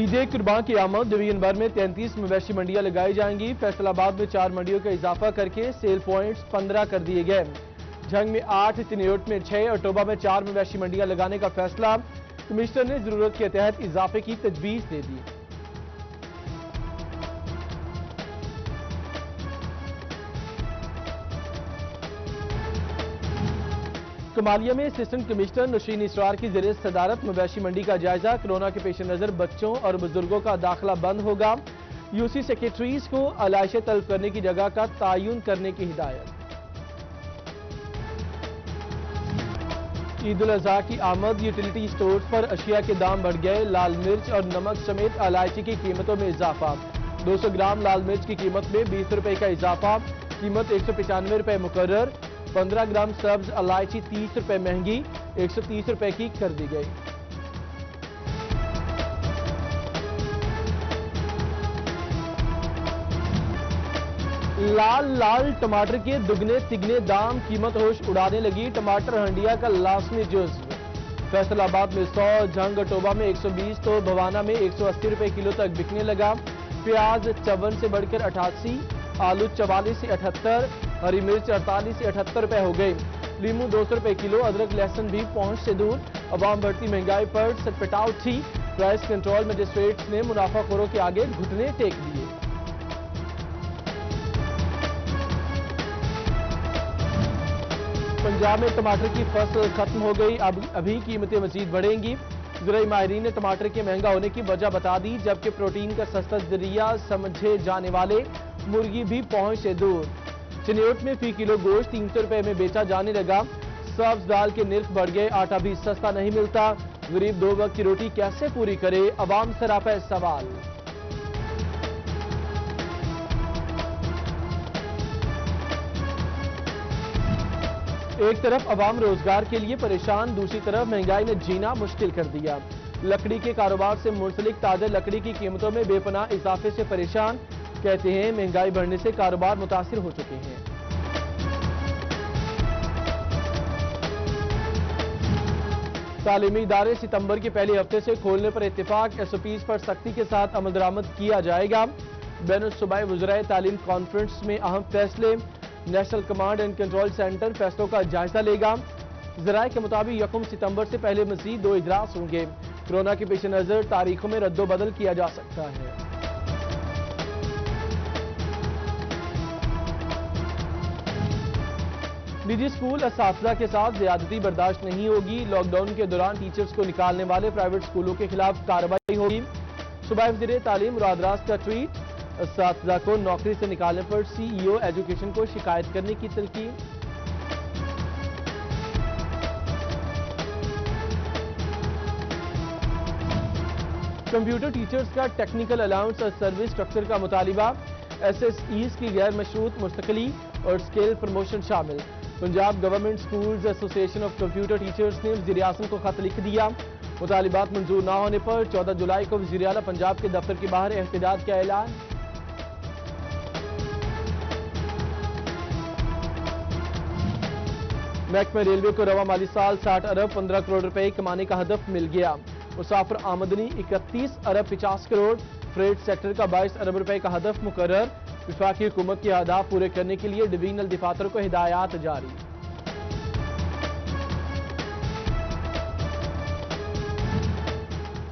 ईद कुर्बान की आमद डिवीजन भर में 33 मवेशी मंडियां लगाई जाएंगी। फैसलाबाद में 4 मंडियों का इजाफा करके सेल पॉइंट्स 15 कर दिए गए। झंग में 8, चिन्योट में 6 और टोबा में 4 मवेशी मंडियां लगाने का फैसला कमिश्नर ने जरूरत के तहत इजाफे की तजवीज दे दी। कमालिया में असिस्टेंट कमिश्नर नशीन इसरार की ज़रिए सदारत मवेशी मंडी का जायजा। कोरोना के पेश नजर बच्चों और बुजुर्गों का दाखिला बंद होगा। यूसी सेक्रेटरीज को अलाइशे तलब करने की जगह का तयन करने की हिदायत। ईद उल अजहा की आमद, यूटिलिटी स्टोर्स पर अशिया के दाम बढ़ गए। लाल मिर्च और नमक समेत इलायची की कीमतों में इजाफा। 200 ग्राम लाल मिर्च की कीमत में 20 रुपए का इजाफा। कीमत 195 रुपए मुकर्रर। 15 ग्राम सब्ज इलायची 30 रुपए महंगी 130 रुपए की कर दी गई। लाल टमाटर के दुगने तिगने दाम, कीमत होश उड़ाने लगी। टमाटर हंडिया का लाजमी जुज्व। फैसलाबाद में 100, झंग टोबा में 120 तो भवाना में 180 रुपए किलो तक बिकने लगा। प्याज 54 से बढ़कर 88, आलू 44 से 78, हरी मिर्च 48 से 78 रुपए हो गई। लीमू 200 रुपए किलो। अदरक लहसुन भी पहुंच से दूर। अवाम बढ़ती महंगाई पर सटपटा उठी। प्राइस कंट्रोल मजिस्ट्रेट्स ने मुनाफाखोरों के आगे घुटने टेक दिए। पंजाब में टमाटर की फसल खत्म हो गई। अभी कीमतें मजीद बढ़ेंगी। ज़राई माहिरीन ने टमाटर के महंगा होने की वजह बता दी, जबकि प्रोटीन का सस्ता जरिया समझे जाने वाले मुर्गी भी पहुंच से दूर। चिन्योट में फी किलो गोश्त 300 रुपए में बेचा जाने लगा। सब्ज दाल के निर्ख बढ़ गए। आटा भी सस्ता नहीं मिलता। गरीब 2 वक्त की रोटी कैसे पूरी करे, अवाम सरापा सवाल। एक तरफ अवाम रोजगार के लिए परेशान, दूसरी तरफ महंगाई ने जीना मुश्किल कर दिया। लकड़ी के कारोबार से मुंसलिक ताजर लकड़ी की कीमतों में बेपनाह इजाफे से परेशान। कहते हैं महंगाई बढ़ने से कारोबार मुतासिर हो चुके हैं। तालीमी इदारे सितंबर के पहले हफ्ते से खोलने पर इत्तेफाक। एसओपीज पर सख्ती के साथ अमल दरामद किया जाएगा। बैनुल-सूबाई वज़राए तालीम कॉन्फ्रेंस में अहम फैसले। National command and control centre फैसलों का जायजा लेगा। ज़राए के मुताबिक 1 सितंबर से पहले मज़ीद 2 इजलास होंगे। कोरोना के पेश नजर तारीखों में रद्दोबदल किया जा सकता है। निजी स्कूल असातिज़ा के साथ ज्यादती बर्दाश्त नहीं होगी। लॉकडाउन के दौरान टीचर्स को निकालने वाले प्राइवेट स्कूलों के खिलाफ कार्रवाई होगी। सूबाई वज़ीर तालीम मुराद रास का ट्वीट। असातिज़ा को नौकरी से निकालने पर सीईओ एजुकेशन को शिकायत करने की तलकीन। कंप्यूटर टीचर्स का टेक्निकल अलाउंस और सर्विस स्ट्रक्चर का मुतालिबा। एसएसईज की गैर मशरूत मुस्तकिली और स्केल प्रमोशन शामिल। Punjab government schools association of computer teachers ने वज़ीर आज़म को खत लिख दिया। मुतालिबात मंजूर न होने पर 14 जुलाई को वज़ीर आला पंजाब के दफ्तर के बाहर एहतजाज का ऐलान। महकमा रेलवे को रवा माली साल 60 अरब 15 करोड़ रुपए कमाने का हदफ मिल गया। मुसाफिर आमदनी 31 अरब 50 करोड़। फ्रेट सेक्टर का 22 अरब रुपए का हदफ मुकर्रर। वफाकी हुकूमत के अहदाफ पूरे करने के लिए डिवीजनल दफातर को हिदायत जारी।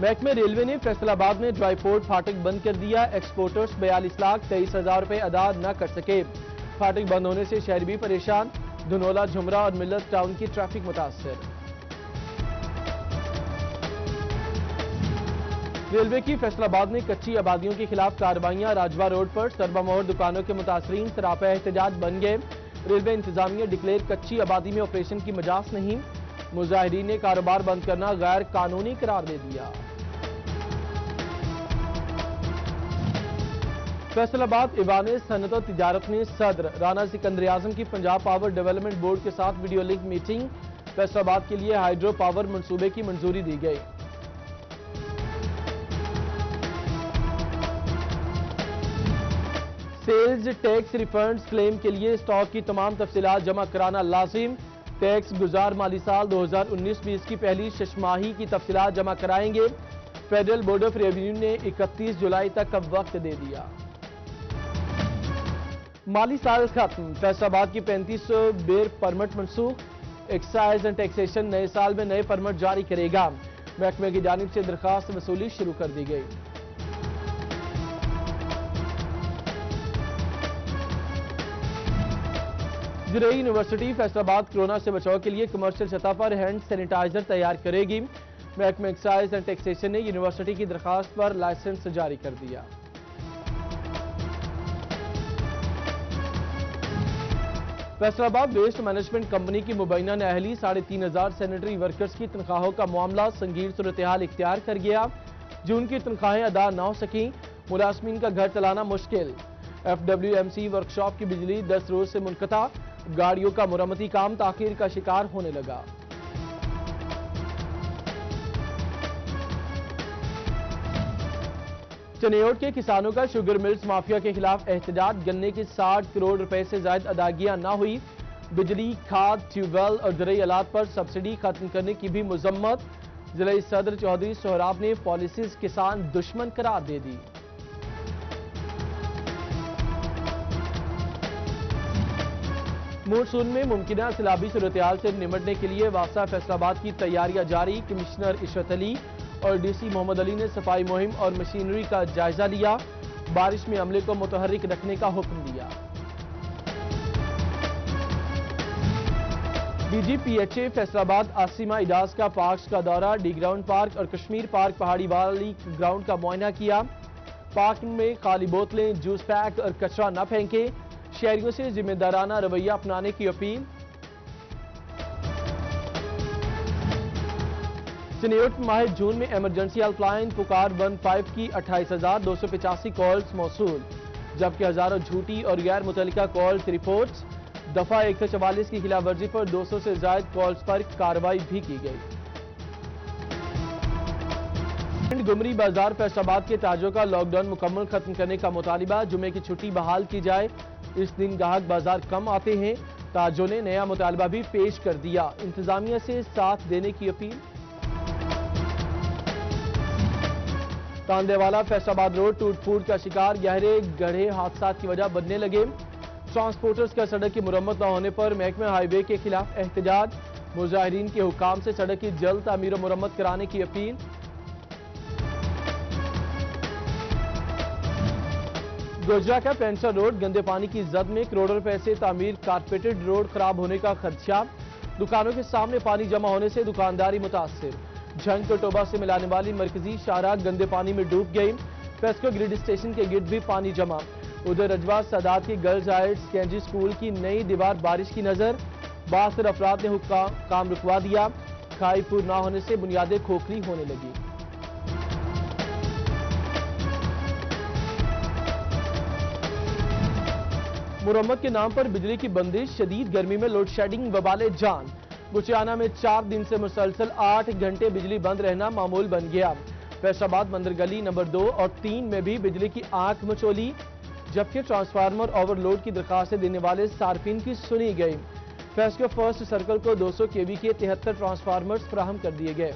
महकमे रेलवे ने फैसलाबाद में ड्राई पोर्ट फाटक बंद कर दिया। एक्सपोर्टर्स 42,23,000 रुपए अदा न कर सके। फाटक बंद होने से शहरी भी परेशान। धनोला, झुमरा और मिल्लत टाउन की ट्रैफिक मुतासर। रेलवे की फैसलाबाद में कच्ची आबादियों के खिलाफ कार्रवाइयां। राजवा रोड पर सरबा मोहर दुकानों के मुतासरीन सरापा एहतजाज बन गए। रेलवे इंतजामिया डिक्लेयर कच्ची आबादी में ऑपरेशन की मजाज नहीं। मुजाहिरीन ने कारोबार बंद करना गैर कानूनी करार दे दिया। फैसलाबाद ईवान सनत और तिजारत में सदर राना सिकंदर आजम की पंजाब पावर डेवलपमेंट बोर्ड के साथ वीडियो लिंक मीटिंग। फैसलाबाद के लिए हाइड्रो पावर मंसूबे की मंजूरी दी गई। सेल्स टैक्स रिफंड्स क्लेम के लिए स्टॉक की तमाम तफसीलात जमा कराना लाजिम। टैक्स गुजार माली साल 2019-20 की पहली शशमाही की तफसीलात जमा कराएंगे। फेडरल बोर्ड ऑफ रेवेन्यू ने 31 जुलाई तक का वक्त दे दिया। माली साल खत्म, फैसलाबाद की 3500 बेर permit Mansukh. Excise and taxation नए साल में नए परमिट जारी करेगा। महकमे की जानिब से दरखास्त वसूली शुरू कर दी गई। ज़राई यूनिवर्सिटी फैसलाबाद कोरोना से बचाव के लिए कमर्शियल सतह पर हैंड सैनिटाइजर तैयार करेगी। महकमा एक्साइज एंड टैक्सेशन ने यूनिवर्सिटी की दरखास्त पर लाइसेंस जारी कर दिया। फैसलाबाद वेस्ट मैनेजमेंट कंपनी की मुबैना नाअहली 3500 सैनिटरी वर्कर्स की तनख्वाहों का मामला संगीन सूरत-ए-हाल इख्तियार कर गया। जून की तनख्वाहें अदा न हो सकी, मुलाजमीन का घर चलाना मुश्किल। FWMC वर्कशॉप की बिजली 10 रोज से मुनक़ता, गाड़ियों का मुरम्मती काम ताखीर का शिकार होने लगा। चनेयोट के किसानों का शुगर मिल्स माफिया के खिलाफ एहतजाज, गन्ने की 60 करोड़ रुपए से ज्यादा अदागियां न हुई। बिजली, खाद, ट्यूबवेल और ज़राई आलात पर सब्सिडी खत्म करने की भी मुजम्मत। जिले सदर चौधरी सोहराब ने पॉलिसीज किसान दुश्मन करार दे दी। मानसून में मुमकिन सैलाबी सूरत-ए-हाल से निमटने के लिए वासा फैसलाबाद की तैयारियां जारी। कमिश्नर इशरत अली और DC मोहम्मद अली ने सफाई मुहिम और मशीनरी का जायजा लिया। बारिश में अमले को मुतहर्रिक रखने का हुक्म दिया। DGPHA फैसलाबाद आसिमा इडास का पार्क का दौरा, डी ग्राउंड पार्क और कश्मीर पार्क पहाड़ी वाली ग्राउंड का मुआयना किया। पार्क में खाली बोतलें, जूस पैक और कचरा न फेंके, शहरियों से जिम्मेदाराना रवैया अपनाने की अपील। चनेयोट माह जून में इमरजेंसी हेल्पलाइन पुकार 15 की 28,285 कॉल्स मौसूल, जबकि हजारों झूठी और गैर मुतल्लिका कॉल्स रिपोर्ट्स। दफा 144 की खिलाफ वर्जी पर 200 से ज्यादा कॉल्स पर कार्रवाई भी की गई। गुमरी बाजार फैसलाबाद के ताजों का लॉकडाउन मुकम्मल खत्म करने का मुतालिबा, जुमे की छुट्टी बहाल की जाए। इस दिन गाहक बाजार कम आते हैं। ताजों ने नया मुतालबा भी पेश कर दिया, इंतजामिया से साथ देने की अपील। तांदेवाला फैसलाबाद रोड टूट फूट का शिकार, गहरे गड्ढे हादसा की वजह बनने लगे। ट्रांसपोर्टर्स का सड़क की मुरम्मत न होने पर महकमे हाईवे के खिलाफ एहतजाज, मुजाहिरीन के हुक्काम से सड़क की जल्द तामीर और मुरम्मत कराने की अपील। गोजरा का पेंशन रोड गंदे पानी की जद में, करोड़ों रुपए से तामीर कारपेटेड रोड खराब होने का खदशा। दुकानों के सामने पानी जमा होने से दुकानदारी मुतासिर। झंग टोबा से मिलाने वाली मरकजी शाहराह गंदे पानी में डूब गई। पेस्को ग्रिड स्टेशन के गिर्द भी पानी जमा। उधर रजवा सादात की गर्ल्स हायर सेकेंडरी स्कूल की नई दीवार बारिश की नजर, 62 अफराद ने काम रुकवा दिया। खाई पूर न होने से बुनियादें खोखली होने लगी। मुरम्मत के नाम पर बिजली की बंदिश, शदीद गर्मी में लोड शेडिंग वबाले जान। गुचियाना में 4 दिन से मुसलसल 8 घंटे बिजली बंद रहना मामूल बन गया। फैसलाबाद मंदिर गली नंबर 2 और 3 में भी बिजली की आंख मचोली, जबकि ट्रांसफार्मर ओवरलोड की दरखास्तें देने वाले सार्फिन की सुनी गई। फैसको फर्स्ट सर्कल को 200 kV के 73 ट्रांसफार्मर्स फराहम कर दिए गए।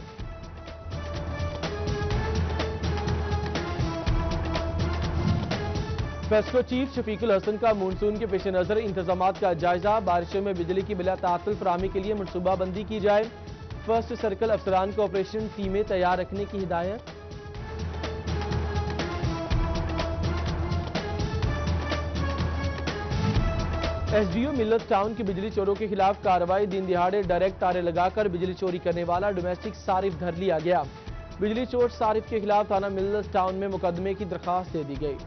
फेस्को चीफ शफीकुल हसन का मानसून के पेश नजर इंतजामात का जायजा, बारिशों में बिजली की बिला तातुल फराहमी के लिए मनसूबाबंदी की जाए। फर्स्ट सर्कल अफसरान को ऑपरेशन टीमें तैयार रखने की हिदायत। SDO मिल्लत टाउन की बिजली चोरों के खिलाफ कार्रवाई, दिन दिहाड़े डायरेक्ट तारे लगाकर बिजली चोरी करने वाला डोमेस्टिक सारिफ धर लिया गया। बिजली चोर सारिफ के खिलाफ थाना मिल्लत टाउन में मुकदमे की दरखास्त दे दी गई।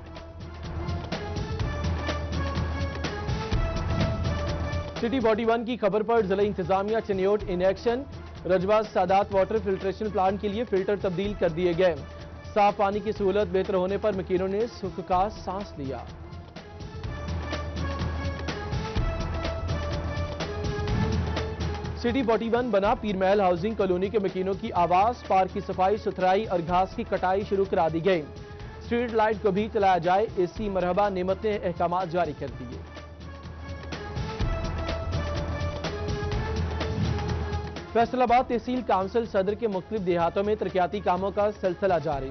सिटी 41 की खबर पर जिला इंतजामिया चनेयोट in action, Rajwa Sadat water filtration plant के लिए फिल्टर तब्दील कर दिए गए। साफ पानी की सहूलत बेहतर होने पर मकीनों ने सुख का सांस लिया। सिटी 41 बना पीरमहल हाउसिंग कॉलोनी के मकीनों की आवाज, पार्क की सफाई सुथराई और घास की कटाई शुरू करा दी गई। स्ट्रीट लाइट को भी चलाया जाए, AC मरहबा नेमत ने अहकाम जारी कर दिए। फैसलाबाद तहसील काउंसिल सदर के मुख्तलिफ देहातों में तरक्याती कामों का सिलसिला जारी।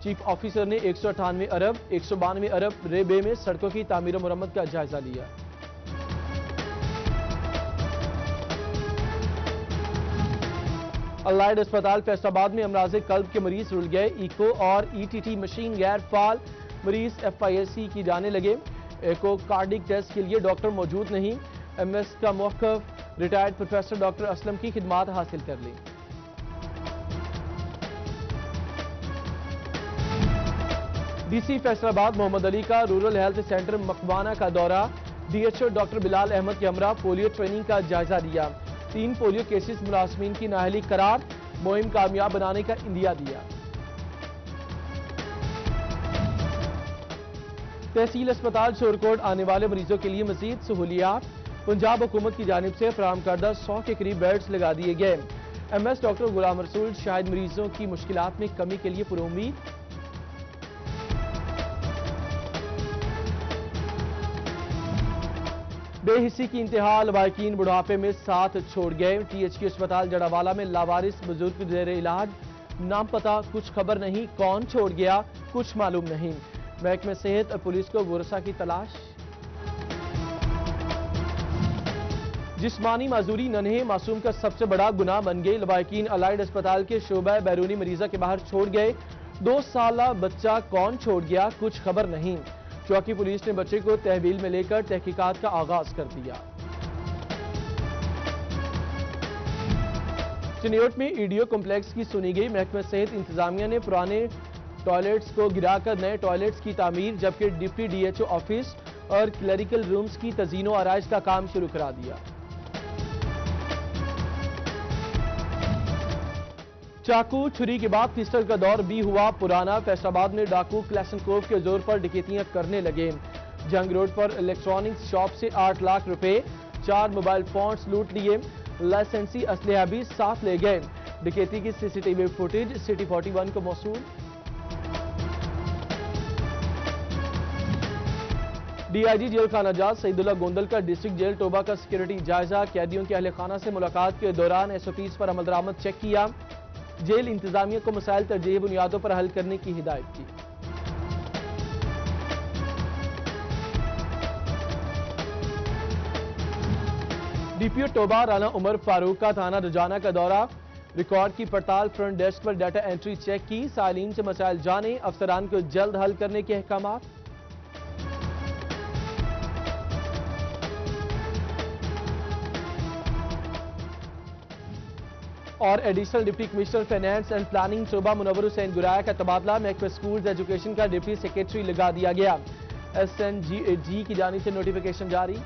चीफ ऑफिसर ने 198 अरब 192 अरब रेबे में सड़कों की तामीर और मुरम्मत का जायजा लिया। अलाइड अस्पताल फैसलाबाद में अमराज़े कल्ब के मरीज रुल गए। इको और ईटीटी मशीन गैर फाल, मरीज FIAC की जाने लगे। एको कार्डिक टेस्ट के लिए डॉक्टर मौजूद नहीं। MS का मौक़िफ़, रिटायर्ड प्रोफेसर डॉक्टर असलम की खिदमात हासिल कर ली। DC फैसलाबाद मोहम्मद अली का रूरल हेल्थ सेंटर मकवाना का दौरा। DHO डॉक्टर बिलाल अहमद के हमरा पोलियो ट्रेनिंग का जायजा लिया। 3 पोलियो केसेस मुलाजमीन की नाअहली करार, मुहिम कामयाब बनाने का इंदिया दिया। तहसील अस्पताल शोरकोट आने वाले मरीजों के लिए मजीद सहूलियात। पंजाब हुकूमत की जानिब से फराहम करदा 100 के करीब बेड्स लगा दिए गए। MS डॉक्टर गुलाम रसूल शायद मरीजों की मुश्किलात में कमी के लिए पुरुम्मीद। बेहिस्सी की इंतहा, लवाकिन बुढ़ापे में साथ छोड़ गए। THQ अस्पताल जड़ावाला में लावारिस बुजुर्ग जेर इलाज, नाम पता कुछ खबर नहीं, कौन छोड़ गया कुछ मालूम नहीं। महकमे सेहत और पुलिस को वरसा की तलाश। जिस्मानी माजूरी नन्हे मासूम का सबसे बड़ा गुनाह बन गई। लवाकिन अलाइड अस्पताल के शोबा बैरूनी मरीजा के बाहर छोड़ गए। 2 साला बच्चा कौन छोड़ गया कुछ खबर नहीं। चौकी पुलिस ने बच्चे को तहवील में लेकर तहकीकात का आगाज कर दिया। चिन्योट में EDO कॉम्प्लेक्स की सुनी गई। महकमा सेहत इंतजामिया ने पुराने टॉयलेट्स को गिराकर नए टॉयलेट्स की तामीर, जबकि डिप्टी DHO ऑफिस और क्लरिकल रूम्स की तजीनो आराइश का काम शुरू करा दिया। चाकू छुरी के बाद पिस्टल का दौर भी हुआ पुराना। फैसलाबाद में डाकू क्लैशनकोव के जोर पर डकैतियां करने लगे। जंग रोड पर इलेक्ट्रॉनिक्स शॉप से 8 लाख रुपए, 4 मोबाइल फोन्स लूट लिए। लाइसेंसी असलहा भी साथ ले गए। डकैती की CCTV फुटेज सिटी 41 को मौसूल। DIG जेल खाना जात सईदुल्ला गोंदल का डिस्ट्रिक्ट जेल टोबा का सिक्योरिटी जायजा। कैदियों के अहले खाना से मुलाकात के दौरान SOPs पर अमल दरामद चेक किया। जेल इंतजामिया को मसाइल तरजीही बुनियादों पर हल करने की हिदायत की। DPO टोबा राना उमर फारूक का थाना रजाना का दौरा। रिकॉर्ड की पड़ताल, फ्रंट डेस्क पर डाटा एंट्री चेक की। सालीन से मसाइल जाने, अफसरान को जल्द हल करने के अहकामात। और additional deputy commissioner finance and planning शोबा मुनव्वर हुसैन गुराया का तबादला। महकमा स्कूल्स एजुकेशन का डिप्टी सेक्रेटरी लगा दिया गया। SNG की जानिब से नोटिफिकेशन जारी।